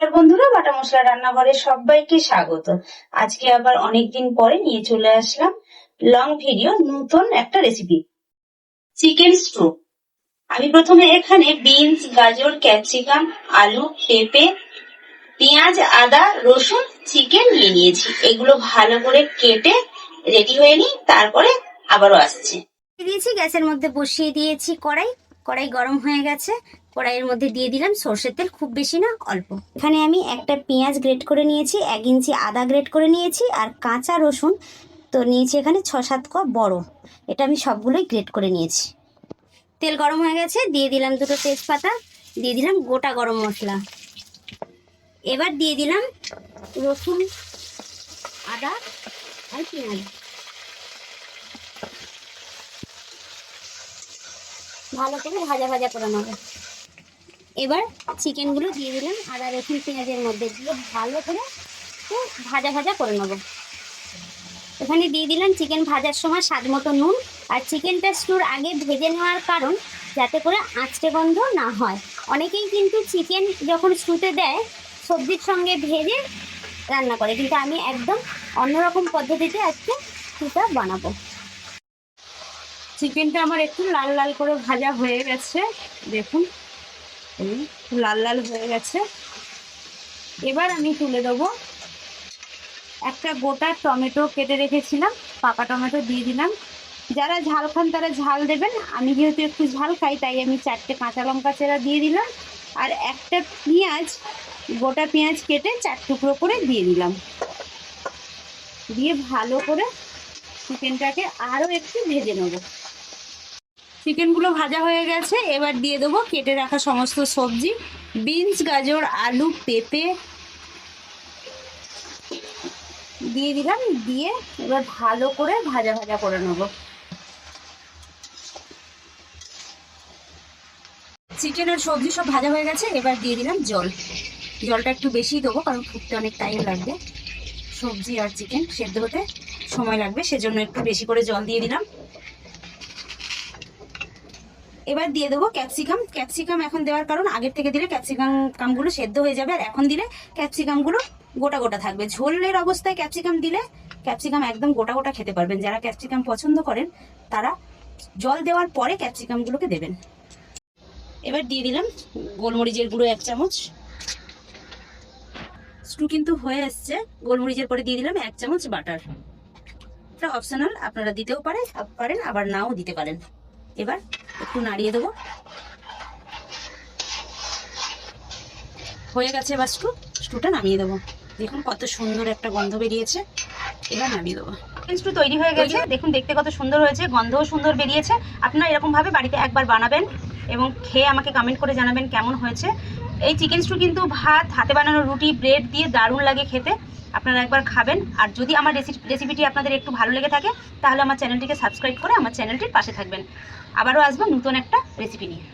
আর বন্ধুরা, বাটা মশলা রান্নাঘরে সবাইকে স্বাগত। আজকে আবার অনেকদিন পরে নিয়ে চলে আসলাম লং ভিডিও নতুন একটা রেসিপি, চিকেন স্টু। আমি প্রথমে এখানে বিনস, গাজর, ক্যাপসিকাম, আলু, পেঁপে, পেঁয়াজ, আদা, রসুন, চিকেন নিয়ে নিয়েছি। এগুলো ভালো করে কেটে রেডি হয়ে নিই, তারপরে আবারও আসছি। দিয়েছি, গ্যাসের মধ্যে বসিয়ে দিয়েছি কড়াই। কড়াই গরম হয়ে গেছে। কড়াইয়ের মধ্যে দিয়ে দিলাম সর্ষের তেল, খুব বেশি না, অল্প। এখানে আমি একটা পেঁয়াজ গ্রেট করে নিয়েছি, 1 ইঞ্চি আদা গ্রেট করে নিয়েছি, আর কাঁচা রসুন তো নিয়েছি এখানে 6-7 কোয়া বড়। এটা আমি সবগুলোই গ্রেট করে নিয়েছি। তেল গরম হয়ে গেছে, দিয়ে দিলাম 2টো তেজপাতা, দিয়ে দিলাম গোটা গরম মশলা। এবার দিয়ে দিলাম রসুন, আদা আর পেঁয়াজ। ভালো করে ভাজা ভাজা করে নেবো। এবার চিকেনগুলো দিয়ে দিলাম আদা রসুন পেঁয়াজের মধ্যে, দিয়ে ভালো করে ভাজা ভাজা করে নেবো। এখানে দিয়ে দিলাম চিকেন ভাজার সময় স্বাদ মতো নুন। আর চিকেনটা স্টুর আগে ভেজে নেওয়ার কারণ যাতে করে আঁচড়ে গন্ধ না হয়। অনেকেই কিন্তু চিকেন যখন স্টুতে দেয় সবজির সঙ্গে ভেজে রান্না করে, কিন্তু আমি একদম অন্যরকম পদ্ধতিতে আজকে স্টুটা বানাবো। চিকেনটা আমার একটু লাল লাল করে ভাজা হয়ে গেছে, দেখুন লাল লাল হয়ে গেছে। এবার আমি তুলে দেবো। একটা গোটা টমেটো কেটে রেখেছিলাম, পাকা টমেটো দিয়ে দিলাম। যারা ঝাল খান তারা ঝাল দেবেন, আমি যেহেতু একটু ঝাল খাই তাই আমি 4টে কাঁচা লঙ্কা চেরা দিয়ে দিলাম। আর একটা পেঁয়াজ, গোটা পেঁয়াজ কেটে 4 টুকরো করে দিয়ে দিলাম। দিয়ে ভালো করে চিকেনটাকে আরও একটু ভেজে নেবো। চিকেনগুলো ভাজা হয়ে গেছে, এবার দিয়ে দেবো কেটে রাখা সমস্ত সবজি, বিনস, গাজর, আলু, পেঁপে দিয়ে দিলাম। দিয়ে এবার ভালো করে ভাজা ভাজা করে নেবো। চিকেন আর সবজি সব ভাজা হয়ে গেছে, এবার দিয়ে দিলাম জল। জলটা একটু বেশি দেবো কারণ ফুটতে অনেক টাইম লাগবে, সবজি আর চিকেন সেদ্ধ হতে সময় লাগবে, সেজন্য একটু বেশি করে জল দিয়ে দিলাম। এবার দিয়ে দেবো ক্যাপসিকাম। ক্যাপসিকাম এখন দেওয়ার কারণ আগের থেকে দিলে ক্যাপসিকামগুলো সেদ্ধ হয়ে যাবে, আর এখন দিলে ক্যাপসিকামগুলো গোটা গোটা থাকবে। ঝোলের অবস্থায় ক্যাপসিকাম দিলে ক্যাপসিকাম একদম গোটা গোটা খেতে পারবেন। যারা ক্যাপসিকাম পছন্দ করেন তারা জল দেওয়ার পরে ক্যাপসিকামগুলোকে দেবেন। এবার দিয়ে দিলাম গোলমরিচের গুঁড়ো 1 চামচ। স্টু কিন্তু হয়ে এসছে। গোলমরিচের পরে দিয়ে দিলাম 1 চামচ বাটার। এটা অপশনাল, আপনারা দিতেও পারেন আবার নাও দিতে পারেন। এবার একটু নাড়িয়ে দেবো। হয়ে গেছে, এবার স্টুটা নামিয়ে দেবো। দেখুন কত সুন্দর একটা গন্ধ বেরিয়েছে। এবার নামিয়ে দেবো। স্টু তৈরি হয়ে গেছে, দেখুন দেখতে কত সুন্দর হয়েছে, গন্ধও সুন্দর বেরিয়েছে। আপনারা এরকম ভাবে বাড়িতে একবার বানাবেন এবং খেয়ে আমাকে কমেন্ট করে জানাবেন কেমন হয়েছে। এই চিকেন স্টু কিন্তু ভাত, হাতে বানানো রুটি, ব্রেড দিয়ে দারুণ লাগে খেতে। আপনারা একবার খাবেন। আর যদি আমার রেসিপিটি আপনাদের একটু ভালো লেগে থাকে তাহলে আমার চ্যানেলটিকে সাবস্ক্রাইব করে আমার চ্যানেলটির পাশে থাকবেন। আবারও আসবো নতুন একটা রেসিপি নিয়ে।